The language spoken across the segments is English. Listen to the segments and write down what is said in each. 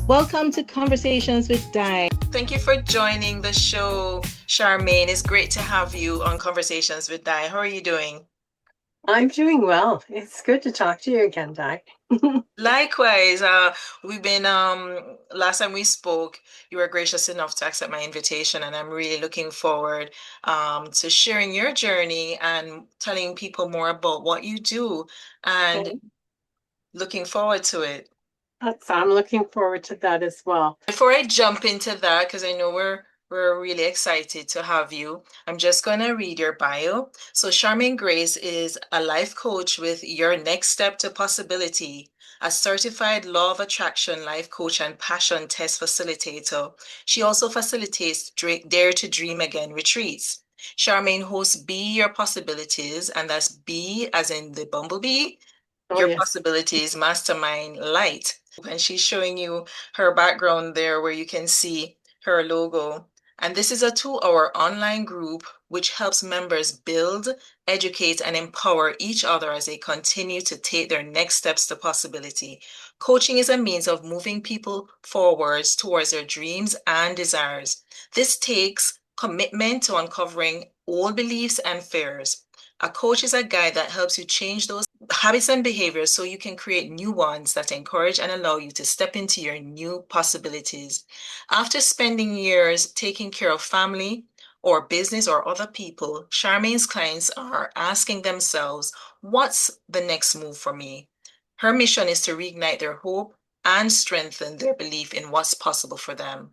Welcome to Conversations with Di. Thank you for joining the show, Charmaine. It's great to have you on Conversations with Di. How are you doing? I'm doing well. It's good to talk to you again, Di. Likewise, we've been last time we spoke, you were gracious enough to accept my invitation, and I'm really looking forward to sharing your journey and telling people more about what you do and Okay. looking forward to it. I'm looking forward to that as well. Before I jump into that, because I know we're really excited to have you, I'm just gonna read your bio. So Charmaine Grace is a life coach with Your Next Step to Possibility, a certified law of attraction life coach and passion test facilitator. She also facilitates Dare to Dream Again retreats. Charmaine hosts Be Your Possibilities, and that's B as in the bumblebee, Oh, Your yes. Possibilities Mastermind-lite. And she's showing you her background there where you can see her logo. And this is a 2-hour online group which helps members build, educate, and empower each other as they continue to take their next steps to possibility. Coaching is a means of moving people forwards towards their dreams and desires. This takes commitment to uncovering old beliefs and fears. A coach is a guide that helps you change those habits and behaviors so you can create new ones that encourage and allow you to step into your new possibilities. After spending years taking care of family or business or other people, Charmaine's clients are asking themselves, what's the next move for me? Her mission is to reignite their hope and strengthen their belief in what's possible for them.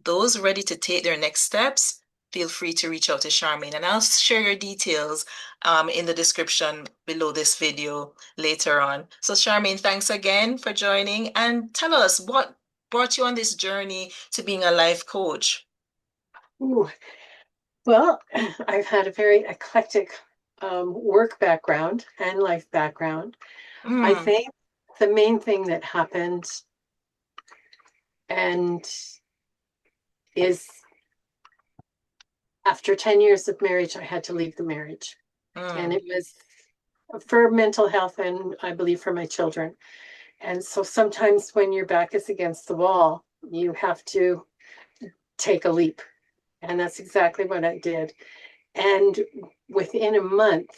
Those ready to take their next steps, feel free to reach out to Charmaine, and I'll share your details in the description below this video later on. So Charmaine, thanks again for joining, and tell us what brought you on this journey to being a life coach. Ooh. Well, I've had a very eclectic work background and life background. I Mm, think the main thing that happened and is after 10 years of marriage, I had to leave the marriage. And mm, it was for mental health and I believe for my children. And so sometimes when your back is against the wall, you have to take a leap. And that's exactly what I did. And within a month,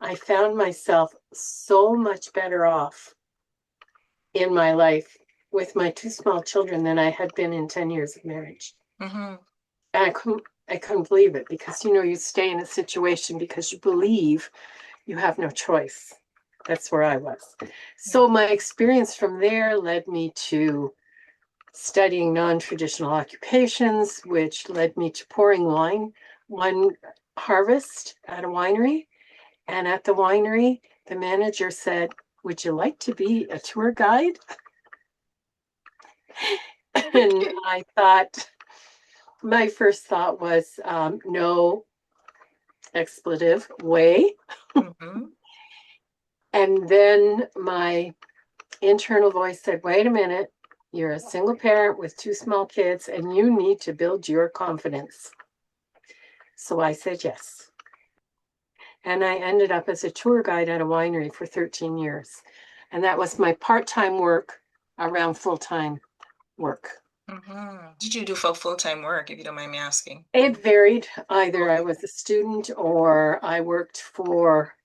I found myself so much better off in my life with my two small children than I had been in 10 years of marriage. mm-hmm, And I couldn't believe it because, you stay in a situation because you believe you have no choice. That's where I was. So my experience from there led me to studying non-traditional occupations, which led me to pouring wine, one harvest at a winery. And at the winery, the manager said, "Would you like to be a tour guide?" And I thought, my first thought was, no expletive way. mm-hmm. And then my internal voice said, "Wait a minute, you're a single parent with two small kids and you need to build your confidence." So I said yes. And I ended up as a tour guide at a winery for 13 years. And that was my part-time work around full-time work. Mm-hmm. Did you do for full-time work, if you don't mind me asking? It varied. Either I Okay. was a student or I worked for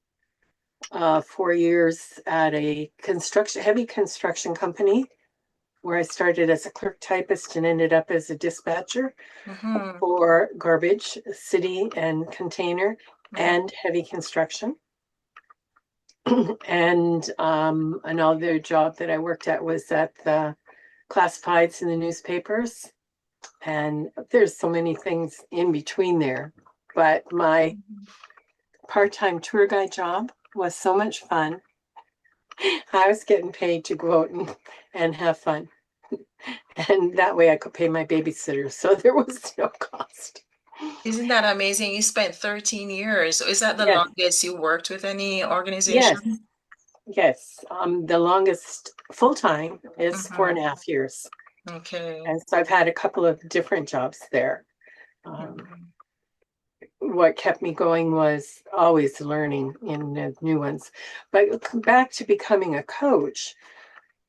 4 years at a heavy construction company where I started as a clerk typist and ended up as a dispatcher Mm-hmm, for garbage, city and container, mm-hmm, and heavy construction. And another job that I worked at was at the classifieds in the newspapers. And there's so many things in between there. But my part-time tour guide job was so much fun. I was getting paid to go out and have fun. And that way I could pay my babysitter. So there was no cost. Isn't that amazing? You spent 13 years. So is that the Yes, longest you worked with any yes, organization? yes. The longest full time is four and Mm-hmm. a half years. Okay. And so I've had a couple of different jobs there. Um, Mhm. what kept me going was always learning in new ones. But back to becoming a coach,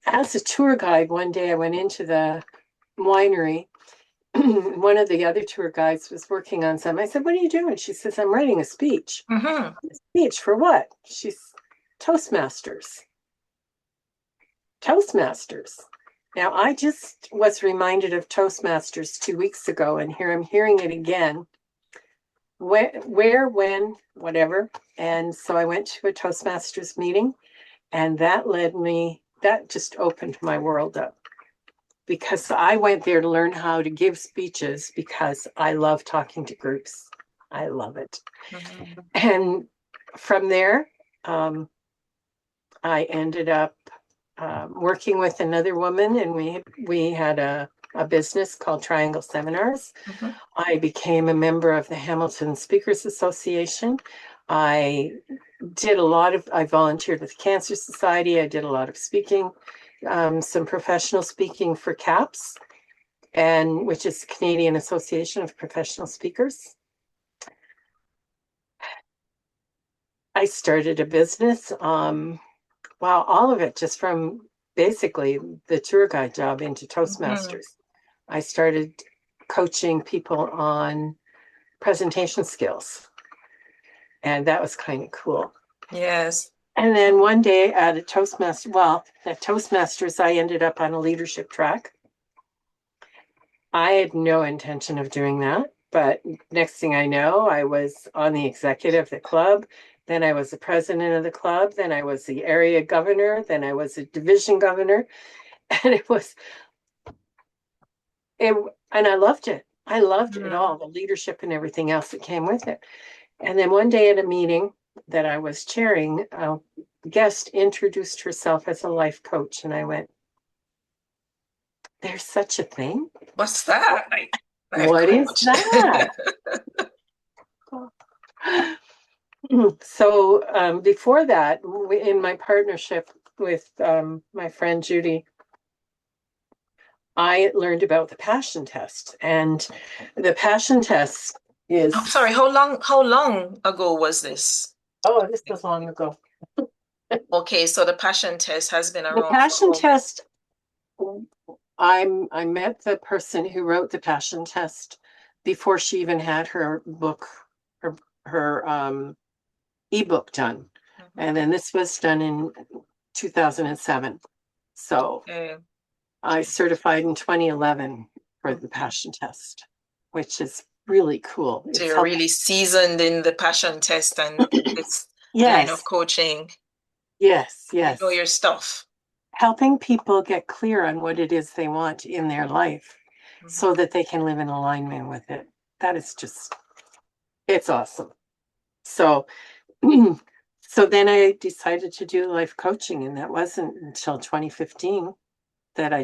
as a tour guide, one day I went into the winery. One of the other tour guides was working on something. I said, "What are you doing?" She says, "I'm writing a speech." Mm-hmm. A speech for what? She's Toastmasters. Toastmasters. Now, I just was reminded of Toastmasters 2 weeks ago, and here I'm hearing it again. Where, when, whatever. And so I went to a Toastmasters meeting, and that just opened my world up, because I went there to learn how to give speeches because I love talking to groups. I love it. Mm-hmm. And from there, I ended up working with another woman, and we had a business called Triangle Seminars. Mm-hmm. I became a member of the Hamilton Speakers Association. I volunteered with the Cancer Society. I did a lot of speaking, some professional speaking for CAPS, which is the Canadian Association of Professional Speakers. I started a business. Wow, all of it just from basically the tour guide job into Toastmasters. I started coaching people on presentation skills, and that was kind of cool. Yes. And then one day at Toastmasters, I ended up on a leadership track. I had no intention of doing that, but next thing I know, I was on the executive of the club. Then I was the president of the club. Then I was the area governor. Then I was a division governor. And and I loved it. I loved it all, the leadership and everything else that came with it. And then one day at a meeting that I was chairing, a guest introduced herself as a life coach. And I went, "There's such a thing? What's that? What is that?" So before that, in my partnership with my friend Judy, I learned about the passion test. And the passion test is... Oh, sorry, how long ago was this? Oh, this was long ago. Okay, so the passion test has been around. The passion test, I met the person who wrote the passion test before she even had her book, her ebook done. Mm-hmm. And then this was done in 2007. So I certified in 2011 for the passion test, which is really cool. So you're really seasoned in the passion test and this line of coaching. Yes. You know your stuff. Helping people get clear on what it is they want in their life, so that they can live in alignment with it. That is just, it's awesome. So then I decided to do life coaching, and that wasn't until 2015 that I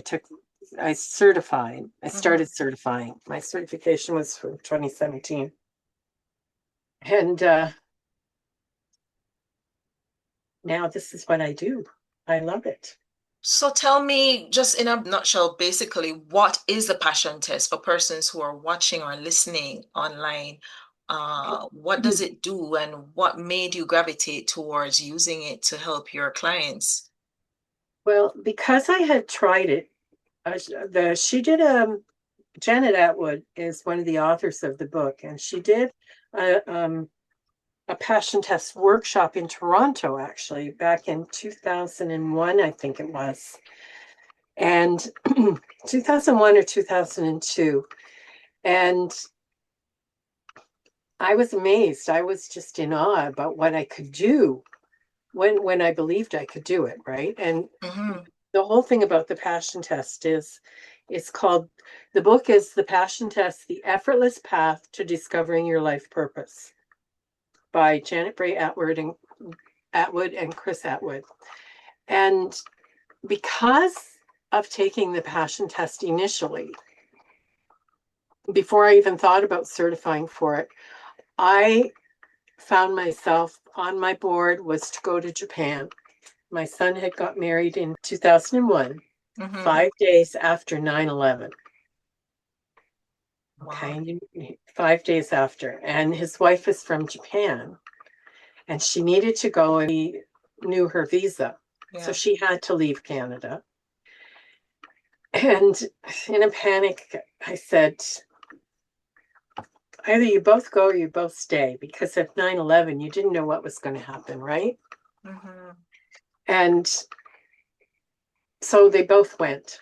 certified. I started certifying. My certification was from 2017. And now this is what I do. I love it. So tell me, just in a nutshell, basically, what is the passion test for persons who are watching or listening online? What does it do, and what made you gravitate towards using it to help your clients? Well, because I had tried it, Janet Atwood is one of the authors of the book, and she did a passion test workshop in Toronto, actually, back in 2001, I think it was. And 2001 or 2002. And I was amazed. I was just in awe about what I could do when I believed I could do it, right? And the whole thing about the passion test is, the book is The Passion Test, The Effortless Path to Discovering Your Life Purpose, by Janet Bray Atwood and Chris Atwood. And because of taking the passion test initially, before I even thought about certifying for it, I found myself on my board was to go to Japan. My son had got married in 2001, 5 days after 9/11. Okay, 5 days after. And his wife is from Japan, and she needed to go, and he knew her visa. So she had to leave Canada. And in a panic, I said, either you both go or you both stay, because at 9/11, you didn't know what was going to happen, right? Mm-hmm. And so they both went.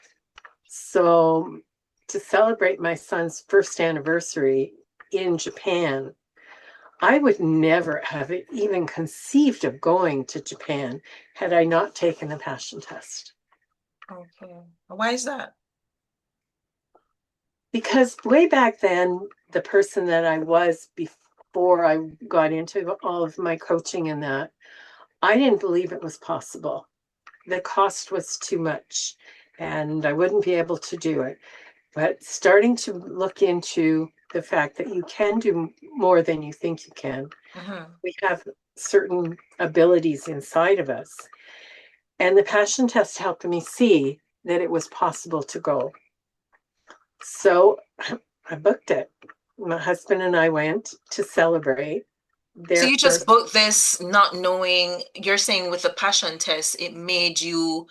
So to celebrate my son's first anniversary in Japan, I would never have even conceived of going to Japan had I not taken the passion test. Okay. Why is that? Because way back then, the person that I was before I got into all of my coaching and that, I didn't believe it was possible. The cost was too much and I wouldn't be able to do it. But starting to look into the fact that you can do more than you think you can. Mm-hmm. We have certain abilities inside of us. And the passion test helped me see that it was possible to go. So I booked it. My husband and I went to celebrate So their you just first. booked this not knowing, you're saying with the passion test, it made you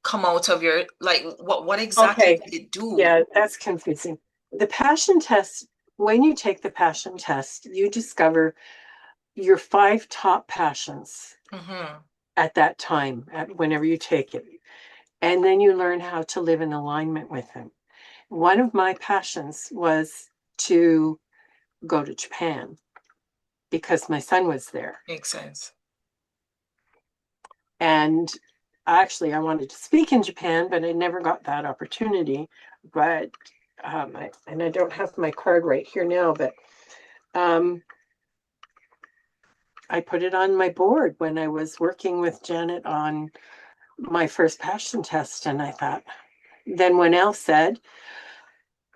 come out of your, like, what exactly Okay, did it do? yeah, that's confusing. The passion test, when you take the passion test, you discover your 5 top passions Mm-hmm. at that time, whenever you take it. And then you learn how to live in alignment with them. One of my passions was to go to Japan because my son was there. Makes sense. And actually, I wanted to speak in Japan, but I never got that opportunity. But, and I don't have my card right here now, but I put it on my board when I was working with Janet on my first passion test. And I thought, then when Al said,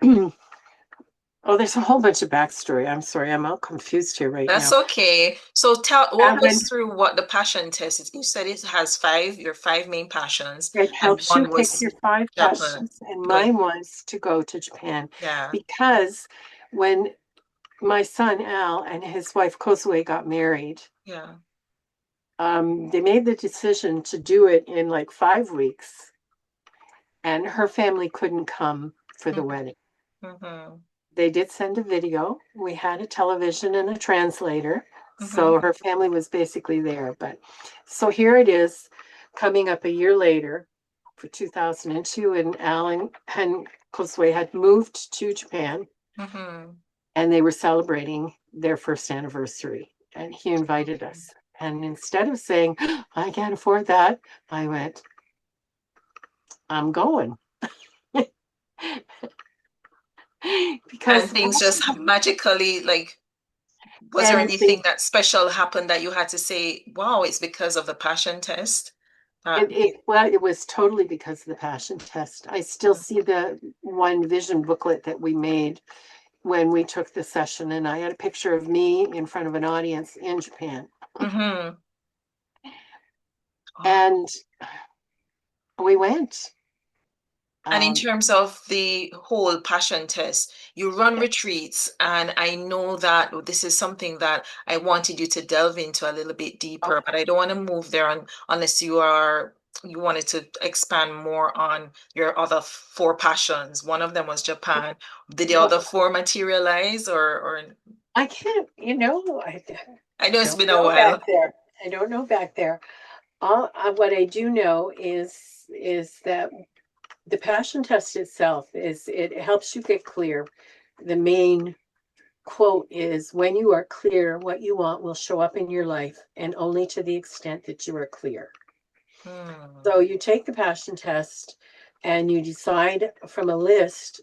oh, there's a whole bunch of backstory. I'm sorry, I'm all confused here right That's now. okay. So walk And when us through what the passion test is. You said it has your 5 main passions, it and helps you one pick was your 5 Japan. passions, and Go ahead. mine was to go to Japan Yeah. because when my son Al and his wife Kozue got married, Yeah. they made the decision to do it in like 5 weeks, and her family couldn't come for the wedding. Mm-hmm. They did send a video. We had a television and a translator. Mm-hmm. So her family was basically there. But so here it is coming up a year later for 2002. And Alan and Kosue had moved to Japan Mm-hmm. and they were celebrating their first anniversary. And he invited us. And instead of saying, I can't afford that, I went, I'm going. And Because things just magically, like, was there and anything that special happened that you had to say, wow, it's because of the passion test? well, it was totally because of the passion test. I still see the one vision booklet that we made when we took the session, and I had a picture of me in front of an audience in Japan. Mm-hmm. And we went. And in terms of the whole passion test, you run Yeah. retreats, and I know that this is something that I wanted you to delve into a little bit deeper, but I don't want to move there unless you wanted to expand more on your other 4 passions. One of them was Japan. Did the other 4 materialize, or I can't, I know it's don't been a know back while. there. I don't know back there. What I do know is that the passion test itself it helps you get clear. The main quote is, when you are clear, what you want will show up in your life, and only to the extent that you are clear. Hmm. So you take the passion test and you decide from a list,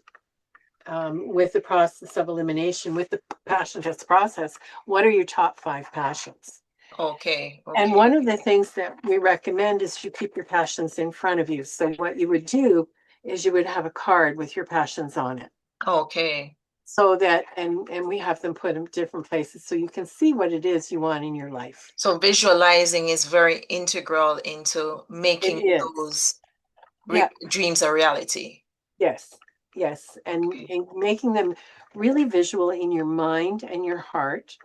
with the process of elimination, with the passion test process, what are your top 5 passions? Okay. And one of the things that we recommend is you keep your passions in front of you. So what you would do is you would have a card with your passions on it. Okay. So that, and we have them put in different places so you can see what it is you want in your life. So visualizing is very integral into It making is. those Yeah. dreams a reality. Yes. Yes. And making them really visual in your mind and your heart.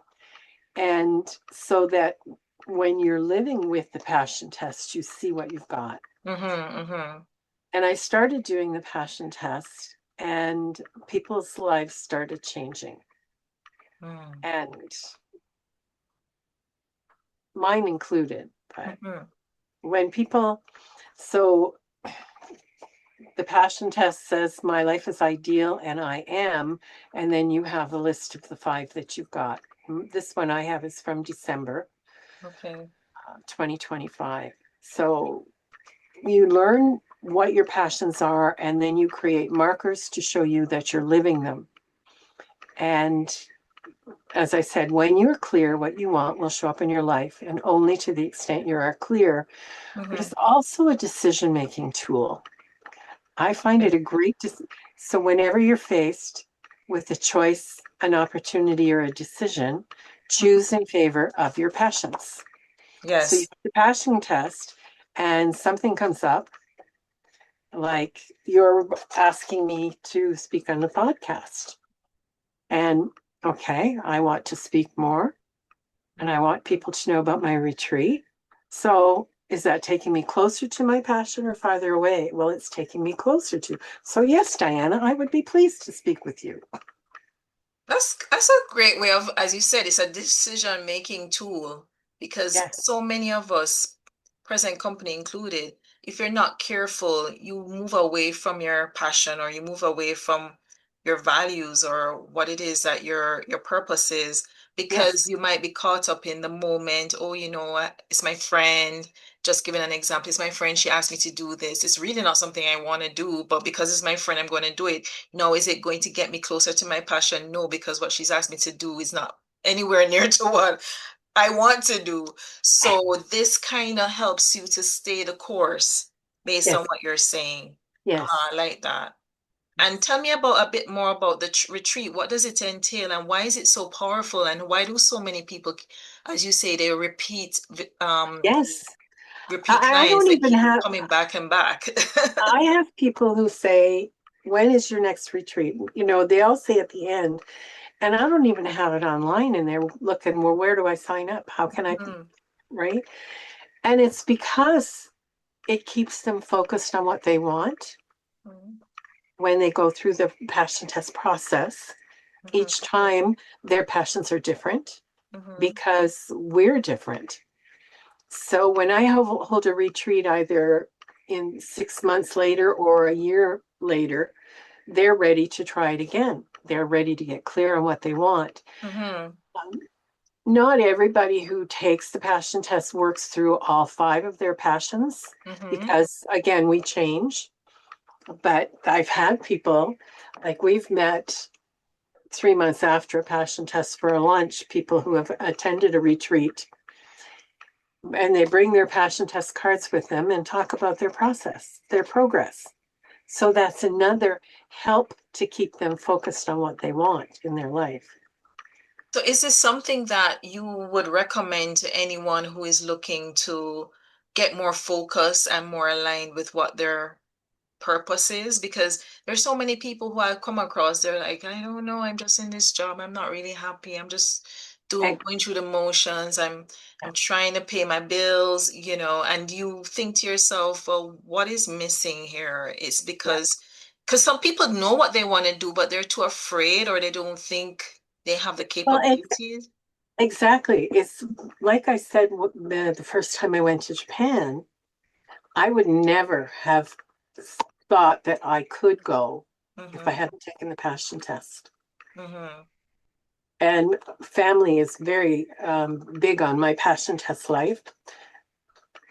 And so that when you're living with the passion test, you see what you've got. Mm-hmm, mm-hmm. And I started doing the passion test, and people's lives started changing. And mine included. But when people, so the passion test says my life is ideal and I am, and then you have a list of the 5 that you've got. This one I have is from December 2025. So you learn what your passions are, and then you create markers to show you that you're living them. And as I said, when you're clear, what you want will show up in your life, and only to the extent you are clear. But it's also a decision-making tool. I find it a great, so whenever you're faced with a choice, an opportunity, or a decision, choose in favor of your passions. Yes. So you have the passion test, and something comes up, like you're asking me to speak on the podcast. And okay, I want to speak more, and I want people to know about my retreat. So is that taking me closer to my passion or farther away? Well, it's taking me closer to. So yes, Diana, I would be pleased to speak with you. That's a great way of, as you said, it's a decision-making tool, because so many of us, present company included, if you're not careful, you move away from your passion, or you move away from your values, or what it is that your purpose is, because you might be caught up in the moment. Oh, you know what? It's my friend. Just giving an example, it's my friend. She asked me to do this. It's really not something I want to do, but because it's my friend, I'm going to do it. No, is it going to get me closer to my passion? No, because what she's asked me to do is not anywhere near to what I want to do. So this kind of helps you to stay the course based on what you're saying. Yes. I like that. And tell me about a bit more about the retreat. What does it entail, and why is it so powerful? And why do so many people, as you say, they repeat repeat I clients, don't they even keep have, coming back and back. I have people who say, when is your next retreat? You know, they all say at the end, and I don't even have it online, and they're looking, well, where do I sign up? How can I, right? And it's because it keeps them focused on what they want when they go through the passion test process. Each time their passions are different because we're different. So when I hold a retreat, either in 6 months later or a year later, they're ready to try it again. They're ready to get clear on what they want. Not everybody who takes the passion test works through all 5 of their passions, because again, we change. But I've had people, like we've met 3 months after a passion test for a lunch, people who have attended a retreat, and they bring their passion test cards with them and talk about their process, their progress. So that's another help to keep them focused on what they want in their life. So is this something that you would recommend to anyone who is looking to get more focus and more aligned with what their purpose is? Because there's so many people who I've come across, they're like, I don't know, I'm just in this job, I'm not really happy, I'm just going through the motions, I'm trying to pay my bills, you know, and you think to yourself, well, what is missing here? It's because some people know what they want to do, but they're too afraid, or they don't think they have the capabilities. Exactly. It's like I said, the first time I went to Japan, I would never have thought that I could go if I hadn't taken the passion test. And family is very big on my passion test life.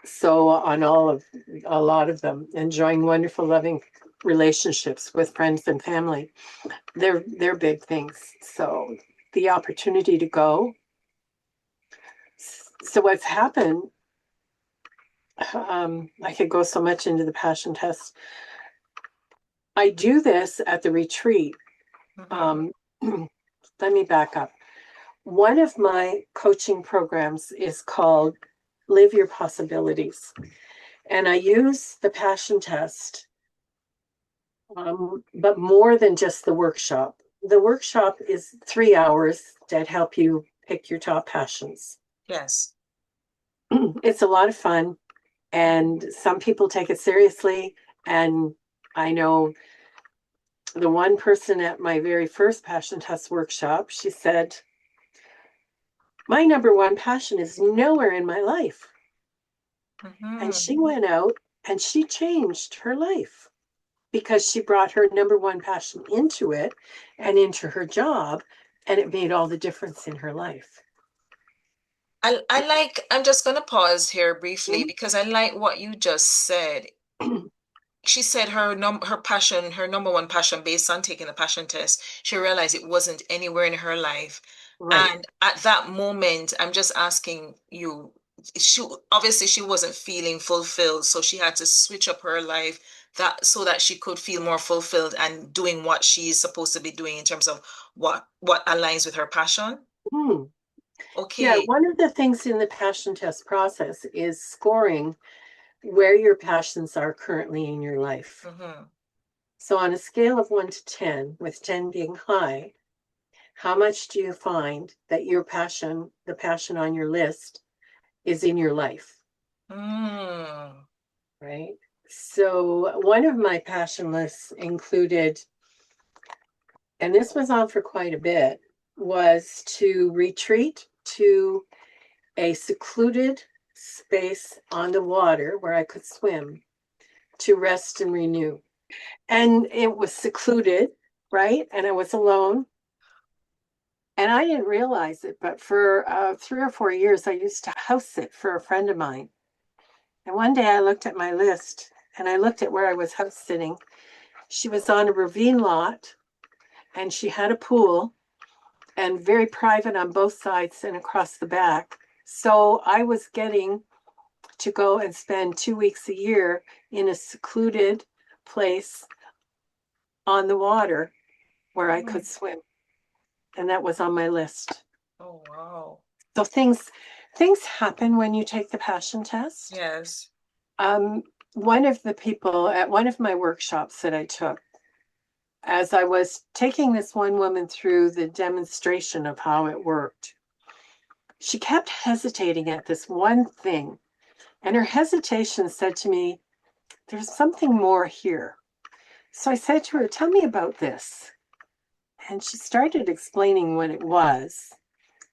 So on a lot of them, enjoying wonderful, loving relationships with friends and family, they're big things. So the opportunity to go. So what's happened, I could go so much into the passion test. I do this at the retreat. Let me back up. One of my coaching programs is called Live Your Possibilities. And I use the passion test, but more than just the workshop. The workshop is 3 hours that help you pick your top passions. Yes. It's a lot of fun, and some people take it seriously And I know the one person at my very first passion test workshop, she said, my number one passion is nowhere in my life. And she went out and she changed her life because she brought her number one passion into it and into her job, and it made all the difference in her life. I'm just going to pause here briefly because I like what you just said. She said her passion, her number one passion, based on taking the passion test, she realized it wasn't anywhere in her life. Right. And at that moment, I'm just asking you, she wasn't feeling fulfilled, so she had to switch up her life so that she could feel more fulfilled and doing what she's supposed to be doing in terms of what aligns with her passion. Hmm. Yeah, Okay. one of the things in the passion test process is scoring where your passions are currently in your life. So on a scale of 1 to 10, with 10 being high, how much do you find that your passion, the passion on your list, is in your life? Right? So one of my passion lists included, and this was on for quite a bit, was to retreat to a secluded space on the water where I could swim to rest and renew. And it was secluded, right? And I was alone. And I didn't realize it, but for 3 or 4 years, I used to house sit for a friend of mine. And one day I looked at my list and I looked at where I was house sitting. She was on a ravine lot and she had a pool and very private on both sides and across the back. So I was getting to go and spend 2 weeks a year in a secluded place on the water where I could swim. And that was on my list. Oh, wow. So things happen when you take the passion test. Yes. One of the people at one of my workshops that I took, as I was taking this one woman through the demonstration of how it worked, she kept hesitating at this one thing. And her hesitation said to me, there's something more here. So I said to her, tell me about this. And she started explaining what it was,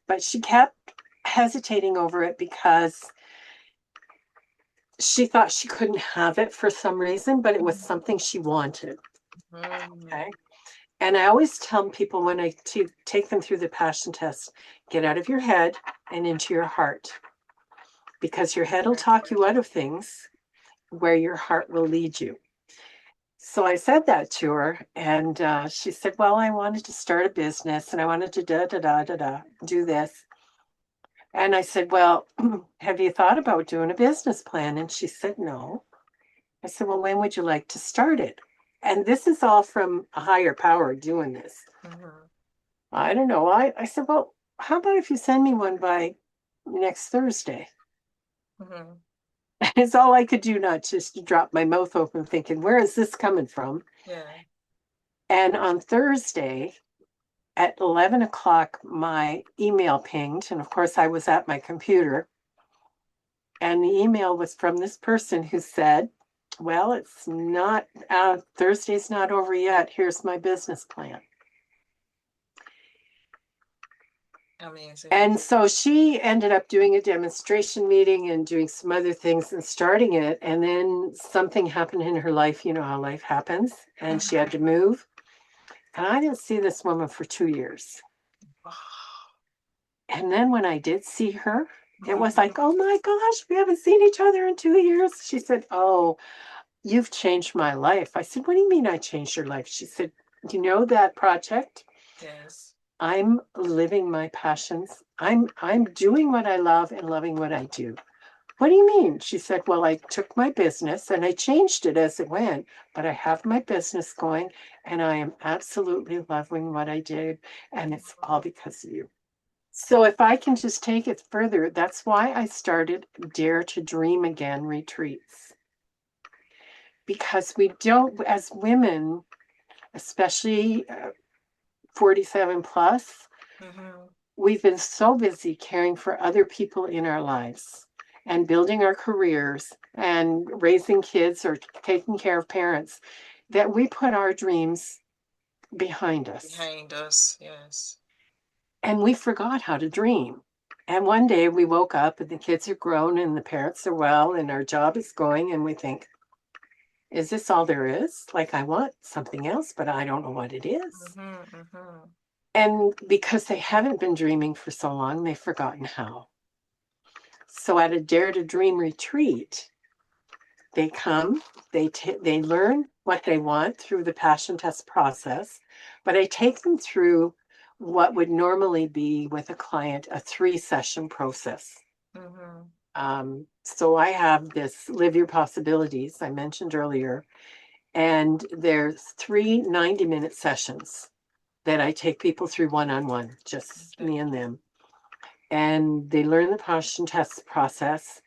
but she kept hesitating over it because she thought she couldn't have it for some reason, but it was something she wanted. Okay. And I always tell people when I take them through the passion test, get out of your head and into your heart, because your head will talk you out of things where your heart will lead you. So I said that to her, and she said, well, I wanted to start a business and I wanted to do this. And I said, well, have you thought about doing a business plan? And she said, no. I said, well, when would you like to start it? And this is all from a higher power doing this. I don't know. I said, well, how about if you send me one by next Thursday? It's all I could do, not just to drop my mouth open thinking, where is this coming from? Yeah. And on Thursday at 11 o'clock, my email pinged. And of course, I was at my computer. And the email was from this person who said, well, it's not, Thursday's not over yet. Here's my business plan. Amazing. And so she ended up doing a demonstration meeting and doing some other things and starting it. And then something happened in her life. You know how life happens. And she had to move. And I didn't see this woman for 2 years. And then when I did see her, it was like, oh my gosh, we haven't seen each other in 2 years. She said, oh, you've changed my life. I said, what do you mean I changed your life? She said, you know that project? Yes. I'm living my passions. I'm doing what I love and loving what I do. What do you mean? She said, well, I took my business and I changed it as it went, but I have my business going and I am absolutely loving what I did. And it's all because of you. So if I can just take it further, that's why I started Dare to Dream Again retreats. Because we don't, as women, especially 47 plus, we've been so busy caring for other people in our lives and building our careers and raising kids or taking care of parents, that we put our dreams behind us. Behind us, yes. And we forgot how to dream. And one day we woke up and the kids are grown and the parents are well and our job is going, and we think, is this all there is? Like, I want something else, but I don't know what it is. And because they haven't been dreaming for so long, they've forgotten how. So at a Dare to Dream retreat, they come, they learn what they want through the passion test process, but I take them through what would normally be with a client a 3-session process. So I have this Live Your Possibilities I mentioned earlier, and there's 3 90-minute sessions that I take people through one-on-one, just me and them. And they learn the passion test process,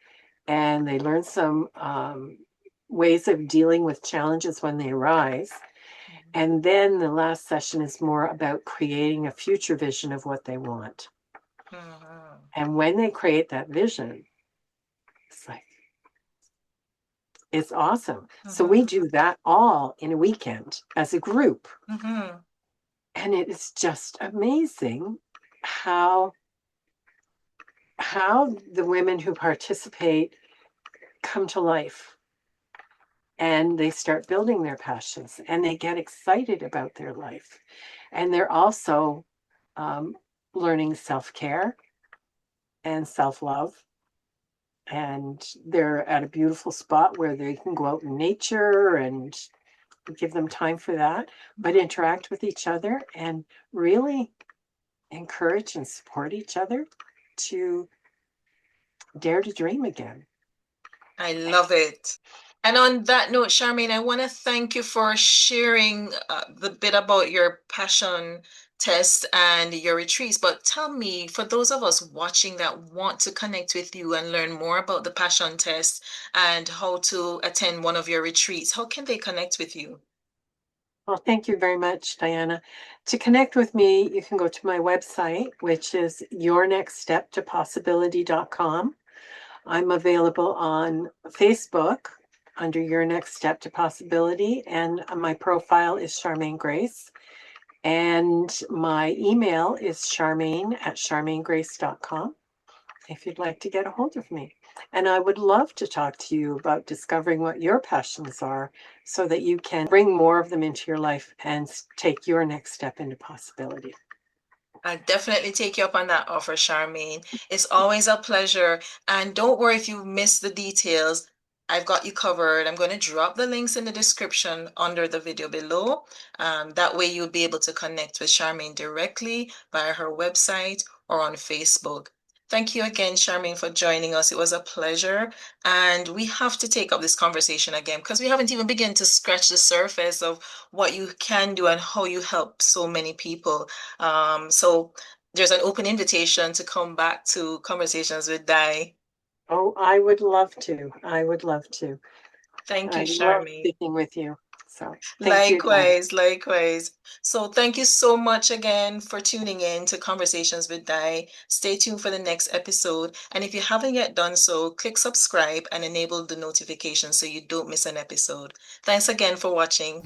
and they learn some ways of dealing with challenges when they arise. And then the last session is more about creating a future vision of what they want. And when they create that vision, it's awesome. So we do that all in a weekend as a group. And it is just amazing how the women who participate come to life, and they start building their passions, and they get excited about their life. And they're also learning self-care and self-love. And they're at a beautiful spot where they can go out in nature, and give them time for that, but interact with each other and really encourage and support each other to dare to dream again. I love it. And on that note, Charmaine, I want to thank you for sharing the bit about your passion test and your retreats. But tell me, for those of us watching that want to connect with you and learn more about the passion test and how to attend one of your retreats, how can they connect with you? Well, thank you very much, Diana. To connect with me, you can go to my website, which is yournextsteptopossibility.com. I'm available on Facebook under Your Next Step to Possibility, and my profile is Charmaine Grace. And my email is charmaine@charmainegrace.com if you'd like to get a hold of me. And I would love to talk to you about discovering what your passions are so that you can bring more of them into your life and take your next step into possibility. I definitely take you up on that offer, Charmaine. It's always a pleasure. And don't worry if you missed the details. I've got you covered. I'm going to drop the links in the description under the video below. That way you'll be able to connect with Charmaine directly via her website or on Facebook. Thank you again, Charmaine, for joining us. It was a pleasure. And we have to take up this conversation again because we haven't even begun to scratch the surface of what you can do and how you help so many people. So there's an open invitation to come back to Conversations with Di. Oh, I would love to. I would love to. Thank you, I love Charmaine. speaking with you. So thank you. Likewise. So thank you so much again for tuning in to Conversations with Di. Stay tuned for the next episode. And if you haven't yet done so, click subscribe and enable the notifications so you don't miss an episode. Thanks again for watching.